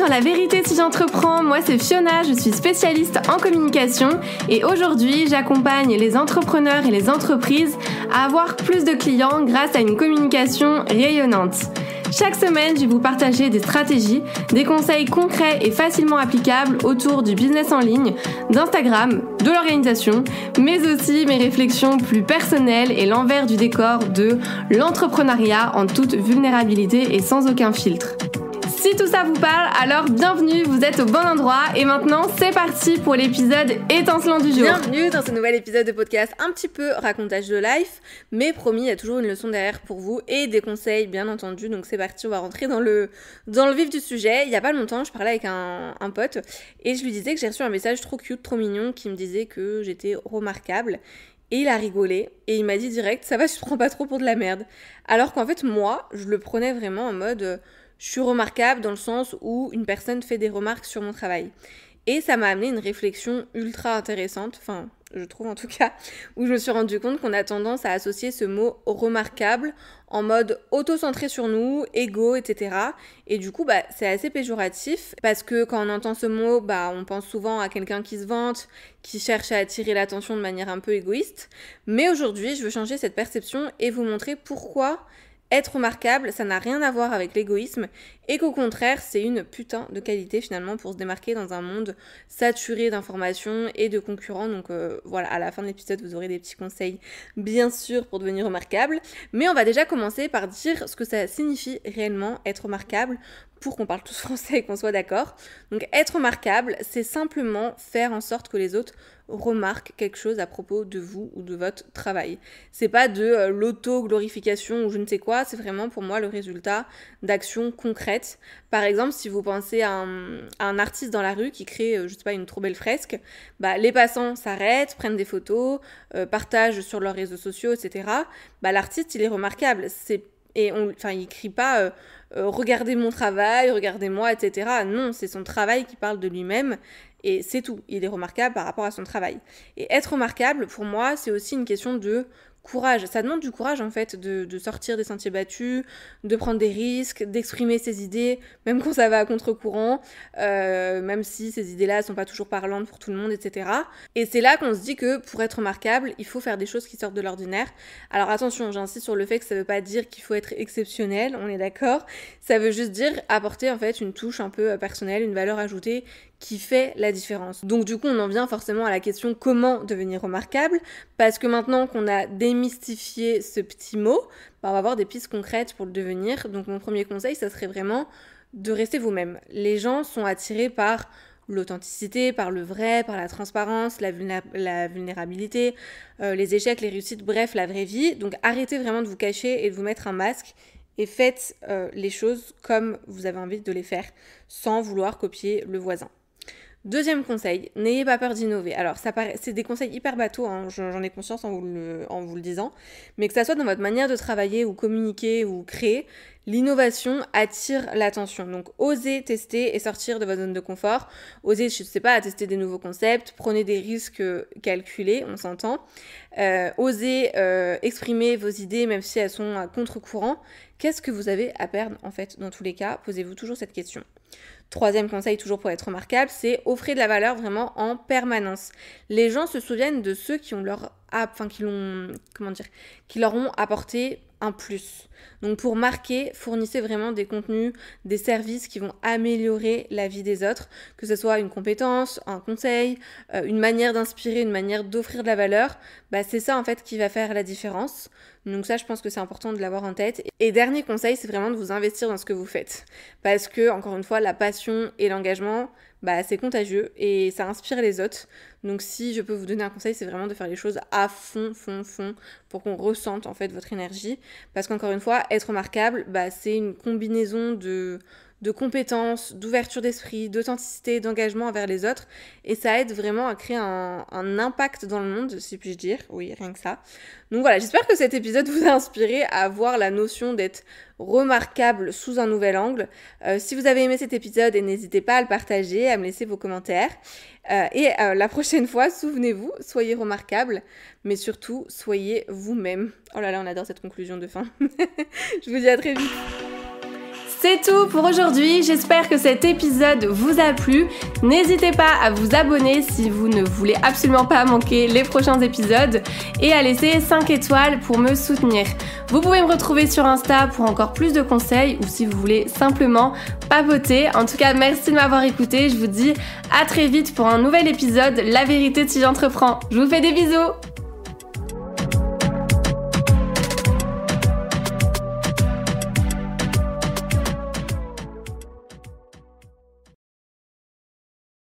La vérité si j'entreprends, moi c'est Fiona, je suis spécialiste en communication et aujourd'hui j'accompagne les entrepreneurs et les entreprises à avoir plus de clients grâce à une communication rayonnante. Chaque semaine, je vais vous partager des stratégies, des conseils concrets et facilement applicables autour du business en ligne, d'Instagram, de l'organisation, mais aussi mes réflexions plus personnelles et l'envers du décor de l'entrepreneuriat en toute vulnérabilité et sans aucun filtre. Si tout ça vous parle, alors bienvenue, vous êtes au bon endroit et maintenant c'est parti pour l'épisode étincelant du jour. Bienvenue dans ce nouvel épisode de podcast un petit peu racontage de life, mais promis, il y a toujours une leçon derrière pour vous et des conseils bien entendu, donc c'est parti, on va rentrer dans le vif du sujet. Il y a pas longtemps, je parlais avec un pote et je lui disais que j'ai reçu un message trop cute, trop mignon qui me disait que j'étais remarquable. Et il a rigolé et il m'a dit direct, ça va, je te prends pas trop pour de la merde. Alors qu'en fait, moi, je le prenais vraiment en mode... je suis remarquable dans le sens où une personne fait des remarques sur mon travail. Et ça m'a amené une réflexion ultra intéressante, enfin, je trouve en tout cas, où je me suis rendu compte qu'on a tendance à associer ce mot remarquable en mode auto-centré sur nous, égo, etc. Et du coup, c'est assez péjoratif parce que quand on entend ce mot, on pense souvent à quelqu'un qui se vante, qui cherche à attirer l'attention de manière un peu égoïste. Mais aujourd'hui, je veux changer cette perception et vous montrer pourquoi être remarquable, ça n'a rien à voir avec l'égoïsme et qu'au contraire, c'est une putain de qualité finalement pour se démarquer dans un monde saturé d'informations et de concurrents. Donc voilà, à la fin de l'épisode, vous aurez des petits conseils bien sûr pour devenir remarquable. Mais on va déjà commencer par dire ce que ça signifie réellement être remarquable pour qu'on parle tous français et qu'on soit d'accord. Donc être remarquable, c'est simplement faire en sorte que les autres remarquent quelque chose à propos de vous ou de votre travail. C'est pas de l'auto-glorification ou je ne sais quoi, c'est vraiment pour moi le résultat d'actions concrètes. Par exemple, si vous pensez à un artiste dans la rue qui crée, je sais pas, une trop belle fresque, les passants s'arrêtent, prennent des photos, partagent sur leurs réseaux sociaux, etc. L'artiste, il est remarquable. Il crie pas regardez mon travail, regardez-moi, etc. Non, c'est son travail qui parle de lui-même et c'est tout. Il est remarquable par rapport à son travail. Et être remarquable, pour moi, c'est aussi une question de courage. Ça demande du courage en fait de sortir des sentiers battus, de prendre des risques, d'exprimer ses idées, même quand ça va à contre-courant, même si ces idées-là sont pas toujours parlantes pour tout le monde, etc. Et c'est là qu'on se dit que pour être remarquable, il faut faire des choses qui sortent de l'ordinaire. Alors attention, j'insiste sur le fait que ça veut pas dire qu'il faut être exceptionnel, on est d'accord. Ça veut juste dire apporter en fait une touche un peu personnelle, une valeur ajoutée qui fait la différence. Donc du coup, on en vient forcément à la question comment devenir remarquable, parce que maintenant qu'on a démystifié ce petit mot, on va avoir des pistes concrètes pour le devenir. Donc mon premier conseil, ça serait vraiment de rester vous-même. Les gens sont attirés par l'authenticité, par le vrai, par la transparence, la vulnérabilité, les échecs, les réussites, bref, la vraie vie. Donc arrêtez vraiment de vous cacher et de vous mettre un masque et faites les choses comme vous avez envie de les faire, sans vouloir copier le voisin. Deuxième conseil, n'ayez pas peur d'innover. Alors, c'est des conseils hyper bateaux, hein, j'en ai conscience en vous le disant, mais que ça soit dans votre manière de travailler ou communiquer ou créer, l'innovation attire l'attention. Donc, osez tester et sortir de votre zone de confort. Osez, je sais pas, tester des nouveaux concepts, prenez des risques calculés, on s'entend. Osez exprimer vos idées, même si elles sont à contre-courant. Qu'est-ce que vous avez à perdre, en fait, dans tous les cas? Posez-vous toujours cette question. Troisième conseil, toujours pour être remarquable, c'est offrir de la valeur vraiment en permanence. Les gens se souviennent de ceux qui leur ont apporté un plus. Donc pour marquer, fournissez vraiment des contenus, des services qui vont améliorer la vie des autres, que ce soit une compétence, un conseil, une manière d'inspirer, une manière d'offrir de la valeur. C'est ça en fait qui va faire la différence. Donc ça, je pense que c'est important de l'avoir en tête. Et dernier conseil, c'est vraiment de vous investir dans ce que vous faites. Parce que, encore une fois, la passion et l'engagement, c'est contagieux et ça inspire les autres. Donc si je peux vous donner un conseil, c'est vraiment de faire les choses à fond, pour qu'on ressente en fait votre énergie. Parce qu'encore une fois, être remarquable, c'est une combinaison de compétences, d'ouverture d'esprit, d'authenticité, d'engagement envers les autres. Et ça aide vraiment à créer un impact dans le monde, si puis-je dire. Oui, rien que ça. Donc voilà, j'espère que cet épisode vous a inspiré à voir la notion d'être remarquable sous un nouvel angle. Si vous avez aimé cet épisode, n'hésitez pas à le partager, à me laisser vos commentaires. Et la prochaine fois, souvenez-vous, soyez remarquable, mais surtout, soyez vous-même. Oh là là, on adore cette conclusion de fin. Je vous dis à très vite. C'est tout pour aujourd'hui, j'espère que cet épisode vous a plu. N'hésitez pas à vous abonner si vous ne voulez absolument pas manquer les prochains épisodes et à laisser 5 étoiles pour me soutenir. Vous pouvez me retrouver sur Insta pour encore plus de conseils ou si vous voulez simplement papoter. En tout cas, merci de m'avoir écouté, je vous dis à très vite pour un nouvel épisode La vérité de si j'entreprends. Je vous fais des bisous.